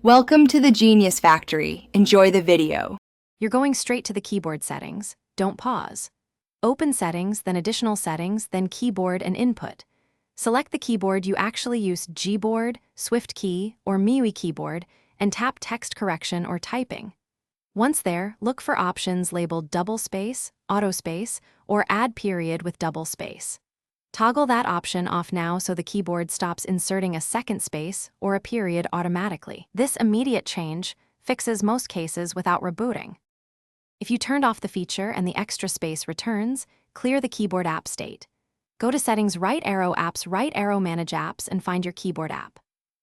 Welcome to the Genius Factory. Enjoy the video. You're going straight to the keyboard settings. Don't pause. Open Settings, then Additional Settings, then Keyboard and Input. Select the keyboard you actually use: Gboard, SwiftKey, or MIUI keyboard, and tap Text Correction or Typing. Once there, look for options labeled double space, auto space, or add period with double space. Toggle that option off now so the keyboard stops inserting a second space or a period automatically. This immediate change fixes most cases without rebooting. If you turned off the feature and the extra space returns, clear the keyboard app state. Go to Settings, right arrow Apps, right arrow Manage Apps, and find your keyboard app.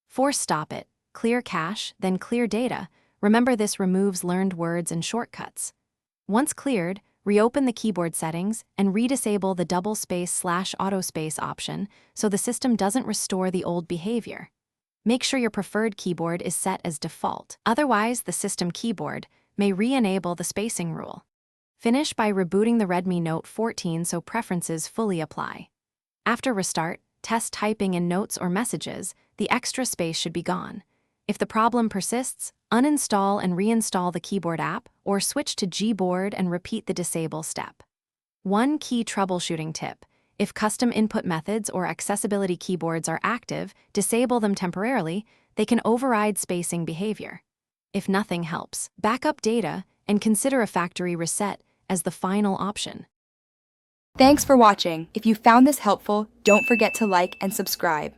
Force stop it, clear cache, then clear data. Remember, this removes learned words and shortcuts. Once cleared, reopen the keyboard settings and redisable the double space/auto space option so the system doesn't restore the old behavior. Make sure your preferred keyboard is set as default. Otherwise, the system keyboard may re-enable the spacing rule. Finish by rebooting the Redmi Note 14 so preferences fully apply. After restart, test typing in notes or messages. The extra space should be gone. If the problem persists, uninstall and reinstall the keyboard app or switch to Gboard and repeat the disable step. One key troubleshooting tip: if custom input methods or accessibility keyboards are active, disable them temporarily. They can override spacing behavior. If nothing helps, back up data and consider a factory reset as the final option. Thanks for watching. If you found this helpful, don't forget to like and subscribe.